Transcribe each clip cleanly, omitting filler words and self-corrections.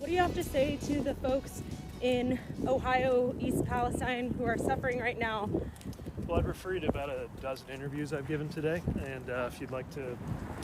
What do you have to say to the folks in Ohio, East Palestine, who are suffering right now? Well, I'd refer you to about a dozen interviews I've given today, and if you'd like to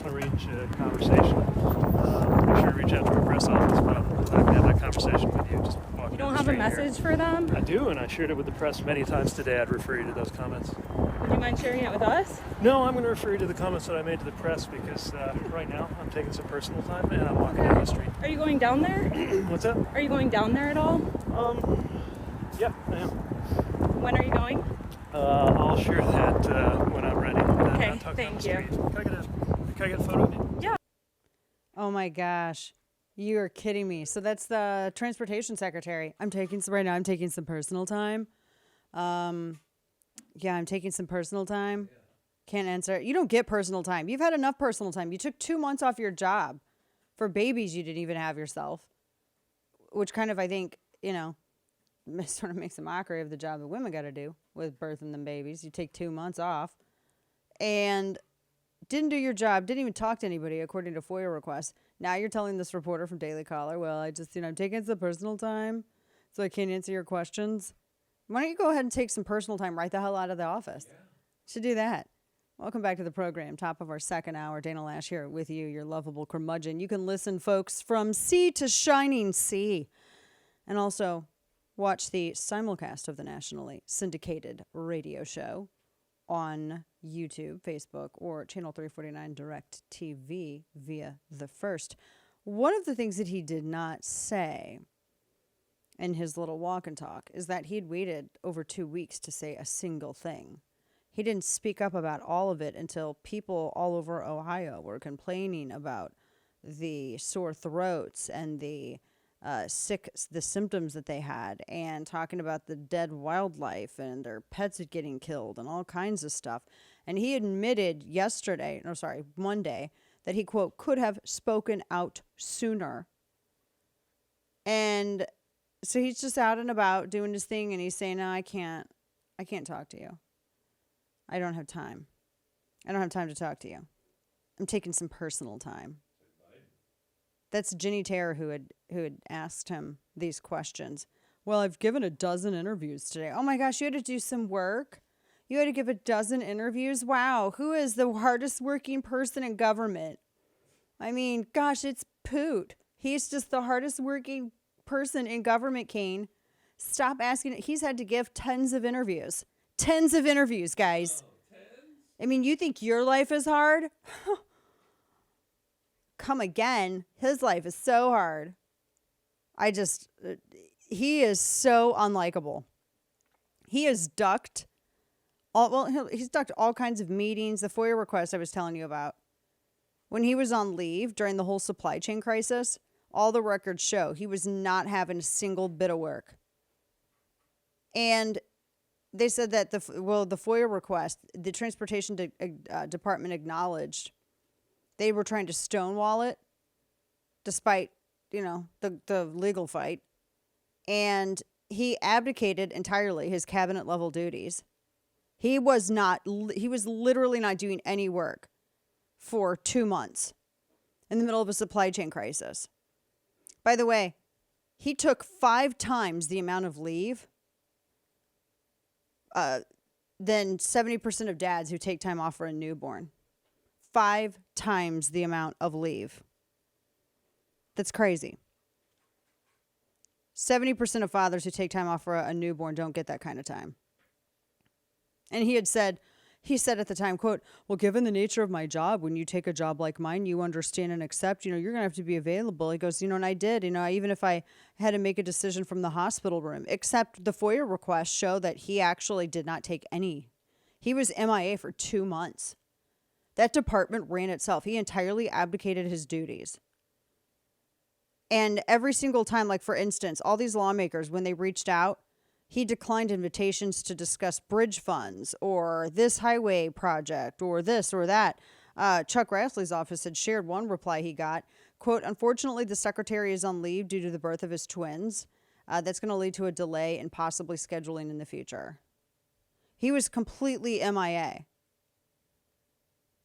arrange a conversation, be sure to reach out to our press office, but I can have that conversation with you. Just walk You down don't the have a street message here. for them? I do, and I shared it with the press many times today. I'd refer you to those comments. Would you mind sharing it with us? No, I'm going to refer you to the comments that I made to the press because right now I'm taking some personal time and I'm walking down the street. Are you going down there? What's that? Are you going down there at all? Yeah, I am. When are you going? I'll share that when I'm ready. Okay, Talk thank down the you. street. Can I get a photo of you? Yeah. Oh my gosh. You are kidding me. So that's the Transportation Secretary. I'm taking some personal time. I'm taking some personal time. Can't answer. You don't get personal time. You've had enough personal time. You took 2 months off your job for babies you didn't even have yourself, which kind of, I think, sort of makes a mockery of the job that women got to do with birthing them babies. You take 2 months off and didn't do your job, didn't even talk to anybody according to FOIA requests. Now you're telling this reporter from Daily Caller, well, I'm taking some personal time, so I can't answer your questions. Why don't you go ahead and take some personal time right the hell out of the office? Yeah. Should do that. Welcome back to the program. Top of our second hour. Dana Loesch here with you, your lovable curmudgeon. You can listen, folks, from sea to shining sea. And also watch the simulcast of the nationally syndicated radio show on YouTube, Facebook, or Channel 349 Direct TV via The First. One of the things that he did not say in his little walk and talk is that he'd waited over 2 weeks to say a single thing. He didn't speak up about all of it until people all over Ohio were complaining about the sore throats and the symptoms that they had, and talking about the dead wildlife and their pets getting killed and all kinds of stuff. And he admitted Monday, that he, quote, could have spoken out sooner. And so he's just out and about doing his thing, and he's saying, no, I can't talk to you. I don't have time. I don't have time to talk to you. I'm taking some personal time. That's Ginny Terror who had asked him these questions. Well, I've given a dozen interviews today. Oh my gosh, you had to do some work? You had to give a dozen interviews? Wow, who is the hardest working person in government? I mean, gosh, it's Poot. He's just the hardest working person in government, Kane. Stop asking. He's had to give tens of interviews. Tens of interviews, guys. I mean, you think your life is hard? Come again. His life is so hard. He is so unlikable. He has ducked he's ducked all kinds of meetings. The FOIA request I was telling you about. When he was on leave during the whole supply chain crisis, all the records show he was not having a single bit of work. And they said that the FOIA request, the Transportation Department acknowledged they were trying to stonewall it, despite, the legal fight. And he abdicated entirely his cabinet level duties. He was literally not doing any work for 2 months in the middle of a supply chain crisis. By the way, he took 5 times the amount of leave than 70% of dads who take time off for a newborn. 5 times the amount of leave. That's crazy. 70% of fathers who take time off for a newborn don't get that kind of time. And he said at the time, quote, well, given the nature of my job, when you take a job like mine, you understand and accept, you're going to have to be available. He goes, and I did, even if I had to make a decision from the hospital room, except the FOIA requests show that he actually did not take any. He was MIA for 2 months. That department ran itself. He entirely abdicated his duties. And every single time, like for instance, all these lawmakers, when they reached out, he declined invitations to discuss bridge funds or this highway project or this or that. Chuck Grassley's office had shared one reply he got. Quote, unfortunately, the secretary is on leave due to the birth of his twins. That's going to lead to a delay in possibly scheduling in the future. He was completely MIA.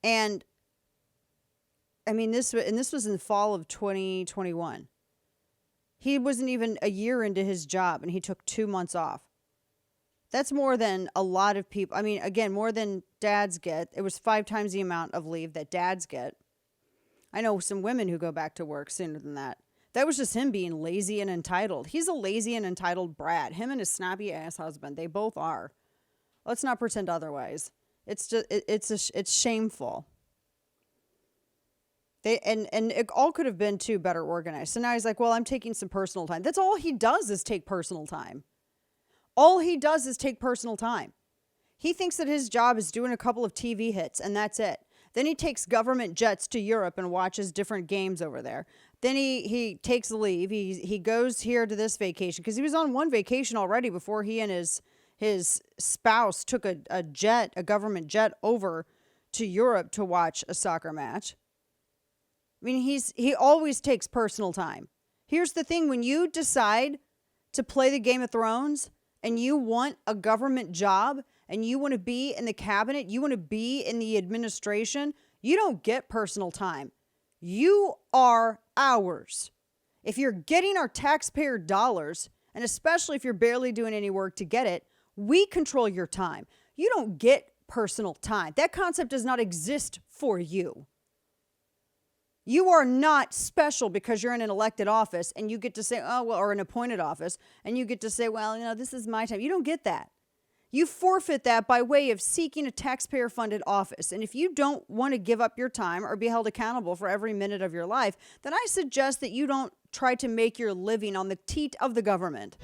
And I mean, this was in the fall of 2021. He wasn't even a year into his job and he took 2 months off. That's more than a lot of people. I mean, again, more than dads get. It was 5 times the amount of leave that dads get. I know some women who go back to work sooner than that. That was just him being lazy and entitled. He's a lazy and entitled brat. Him and his snappy ass husband, they both are. Let's not pretend otherwise. It's just it's shameful. And it all could have been too better organized. So now he's like, well, I'm taking some personal time. That's all he does is take personal time. All he does is take personal time. He thinks that his job is doing a couple of TV hits and that's it. Then he takes government jets to Europe and watches different games over there. Then he takes leave. He goes here to this vacation because he was on one vacation already before he and his spouse took a government jet over to Europe to watch a soccer match. I mean, he always takes personal time. Here's the thing. When you decide to play the Game of Thrones and you want a government job and you want to be in the cabinet, you want to be in the administration, you don't get personal time. You are ours. If you're getting our taxpayer dollars, and especially if you're barely doing any work to get it, we control your time. You don't get personal time. That concept does not exist for you. You are not special because you're in an elected office and you get to say, oh, well, or an appointed office, and you get to say, well, this is my time. You don't get that. You forfeit that by way of seeking a taxpayer-funded office. And if you don't want to give up your time or be held accountable for every minute of your life, then I suggest that you don't try to make your living on the teat of the government.